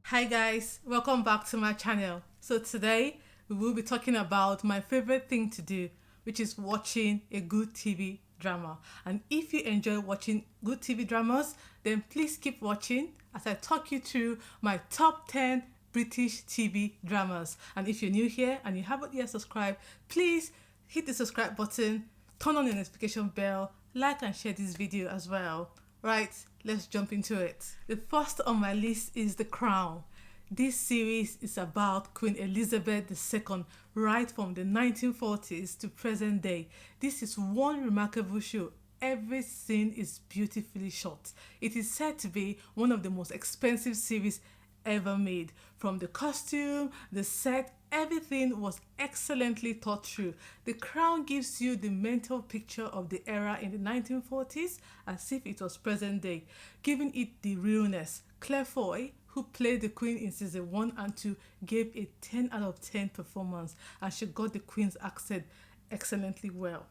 Hi guys, welcome back to my channel. So today we will be talking about my favorite thing to do, which is watching a good TV drama. And if you enjoy watching good TV dramas, then please keep watching as I talk you through my top 10 British TV dramas. And if you're new here and you haven't yet subscribed, please hit the subscribe button, turn on the notification bell, like and share this video as well. Right, let's jump into it. The first on my list is The Crown. This series is about Queen Elizabeth II right from the 1940s to present day. This is one remarkable show. Every scene is beautifully shot. It is said to be one of the most expensive series ever made. From the costume, the set, everything was excellently thought through. The Crown gives you the mental picture of the era in the 1940s as if it was present day, giving it the realness. Claire Foy, who played the Queen in season 1 and 2, gave a 10 out of 10 performance, and she got the Queen's accent excellently well.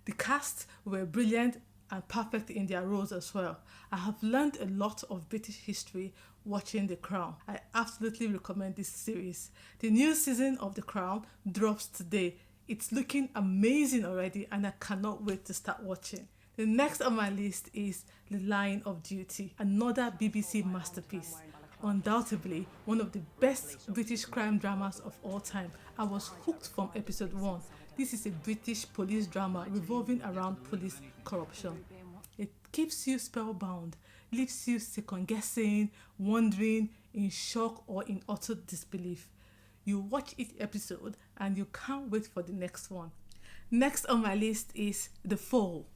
The cast were brilliant and perfect in their roles as well. I have learned a lot of British history watching The Crown. I absolutely recommend this series. The new season of The Crown drops today. It's looking amazing already and I cannot wait to start watching. The next on my list is The Line of Duty, another BBC masterpiece. Undoubtedly one of the best British crime dramas of all time. I was hooked from episode 1. This is a British police drama revolving around police corruption. It keeps you spellbound, leaves you second-guessing, wondering, in shock or in utter disbelief. You watch each episode and you can't wait for the next one. Next on my list is The Fall.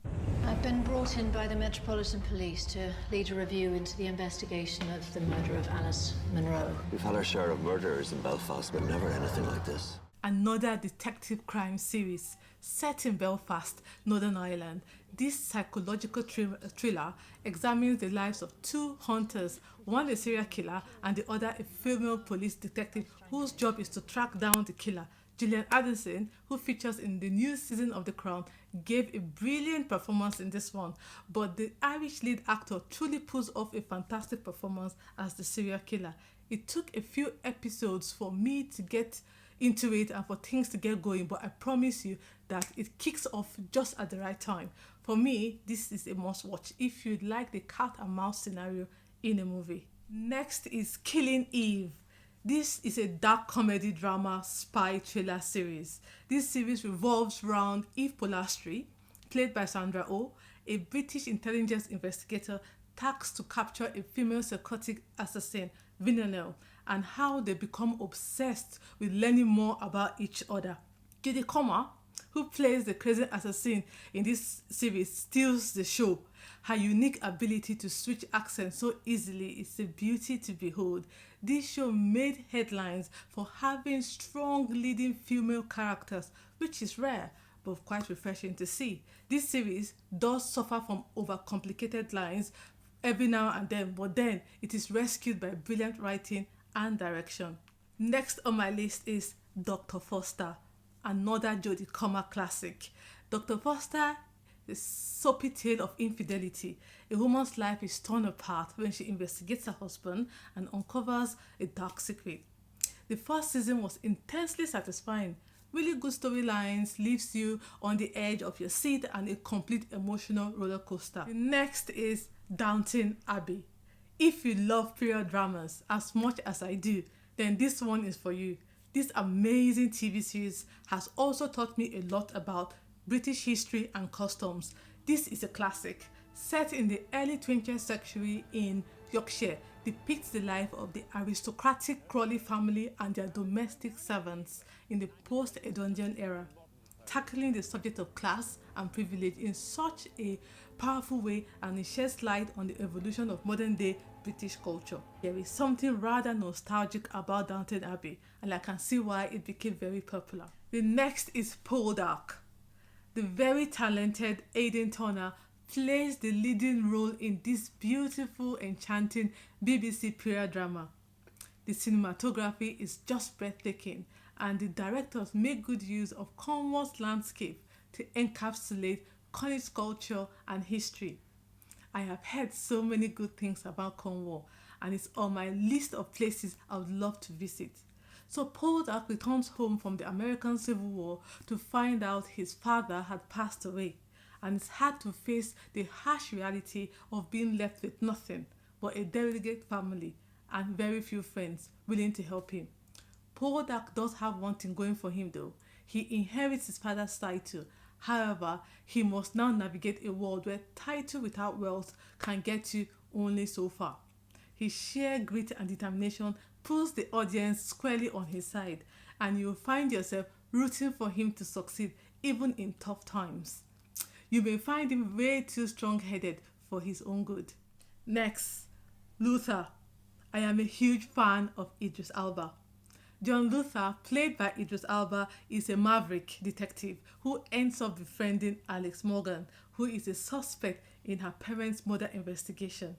I've been brought in by the Metropolitan Police to lead a review into the investigation of the murder of Alice Munro. We've had our share of murderers in Belfast, but never anything like this. Another detective crime series set in Belfast, Northern Ireland. This psychological thriller examines the lives of two hunters, one a serial killer and the other a female police detective whose job is to track down the killer. Gillian Anderson, who features in the new season of The Crown, gave a brilliant performance in this one, but the Irish lead actor truly pulls off a fantastic performance as the serial killer. It took a few episodes for me to get into it and for things to get going, but I promise you that it kicks off just at the right time. For me, this is a must watch if you'd like the cat and mouse scenario in a movie. Next is Killing Eve. This is a dark comedy drama spy thriller series. This series revolves around Eve Poldark, played by Sandra Oh, a British intelligence investigator tasked to capture a female psychotic assassin, Vinelel, and how they become obsessed with learning more about each other. Judy Comer, who plays the crazy assassin in this series, steals the show. Her unique ability to switch accents so easily is a beauty to behold. This show made headlines for having strong leading female characters, which is rare but quite refreshing to see. This series does suffer from overcomplicated lines every now and then, but then it is rescued by brilliant writing and direction. Next on my list is Dr. Foster, another Jodie Comer classic. Dr. Foster, the soapy tale of infidelity. A woman's life is torn apart when she investigates her husband and uncovers a dark secret. The first season was intensely satisfying. Really good storylines, leaves you on the edge of your seat and a complete emotional roller coaster. The next is Downton Abbey. If you love period dramas as much as I do, then this one is for you. This amazing TV series has also taught me a lot about British history and customs. This is a classic. Set in the early 20th century in Yorkshire, depicts the life of the aristocratic Crawley family and their domestic servants in the post-Edwardian era, tackling the subject of class and privilege in such a powerful way, and it sheds light on the evolution of modern-day British culture. There is something rather nostalgic about Downton Abbey, and I can see why it became very popular. The next is Poldark. The very talented Aidan Turner plays the leading role in this beautiful, enchanting BBC period drama. The cinematography is just breathtaking, and the directors make good use of Cornwall's landscape to encapsulate Cornish culture and history. I have heard so many good things about Cornwall, and it's on my list of places I would love to visit. So Poldark returns home from the American Civil War to find out his father had passed away, and it's had to face the harsh reality of being left with nothing but a derelict family and very few friends willing to help him. Poldark does have one thing going for him though. He inherits his father's title. However, he must now navigate a world where title without wealth can get you only so far. His sheer grit and determination puts the audience squarely on his side, and you'll find yourself rooting for him to succeed even in tough times. You may find him way too strong-headed for his own good. Next, Luther. I am a huge fan of Idris Elba. John Luther, played by Idris Elba, is a maverick detective who ends up befriending Alex Morgan, who is a suspect in her parents' murder investigation.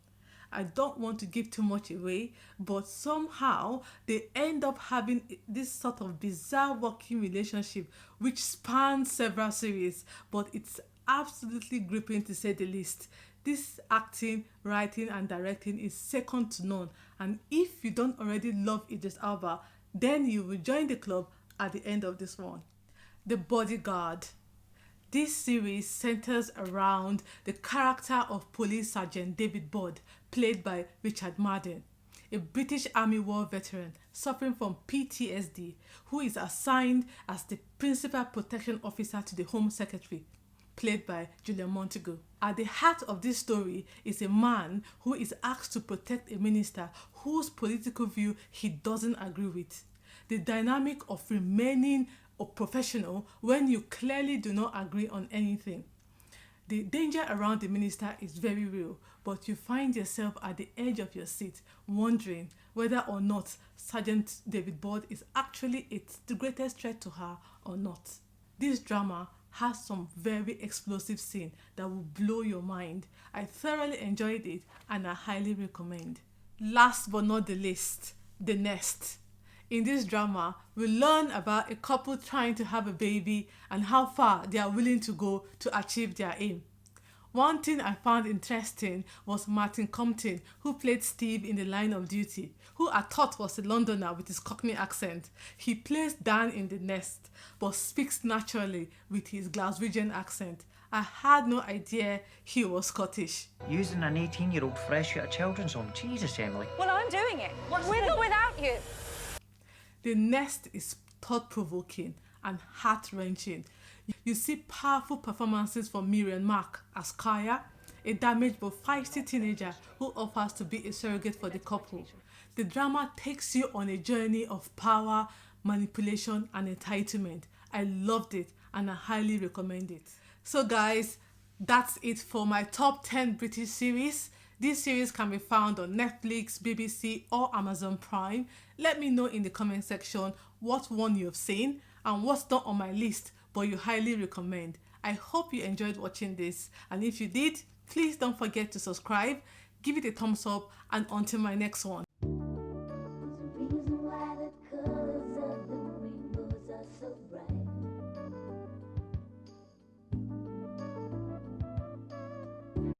I don't want to give too much away, but somehow they end up having this sort of bizarre working relationship which spans several series, but it's absolutely gripping to say the least. This acting, writing and directing is second to none, and if you don't already love Idris Elba, then you will join the club at the end of this one. The Bodyguard. This series centers around the character of Police Sergeant David Budd, played by Richard Madden, a British Army War veteran suffering from PTSD, who is assigned as the Principal Protection Officer to the Home Secretary, played by Julian Montego. At the heart of this story is a man who is asked to protect a minister whose political view he doesn't agree with. The dynamic of remaining a professional when you clearly do not agree on anything. The danger around the minister is very real, but you find yourself at the edge of your seat wondering whether or not Sergeant David Budd is actually the greatest threat to her or not. This drama has some very explosive scenes that will blow your mind. I thoroughly enjoyed it and I highly recommend. Last but not the least, The Nest. In this drama, we learn about a couple trying to have a baby and how far they are willing to go to achieve their aim. One thing I found interesting was Martin Compton, who played Steve in The Line of Duty, who I thought was a Londoner with his Cockney accent. He plays Dan in The Nest, but speaks naturally with his Glaswegian accent. I had no idea he was Scottish. Using an 18-year-old fresh out of children's home. Jesus, Emily. Well, I'm doing it. With or without you. The Nest is thought-provoking and heart-wrenching. You see powerful performances from Miriam Mark as Kaya, a damaged but feisty teenager who offers to be a surrogate for the couple. The drama takes you on a journey of power, manipulation and entitlement. I loved it and I highly recommend it. So guys, that's it for my top 10 British series. This series can be found on Netflix, BBC or Amazon Prime. Let me know in the comment section what one you have seen and what's not on my list but you highly recommend. I hope you enjoyed watching this, and if you did, please don't forget to subscribe, give it a thumbs up, and until my next one.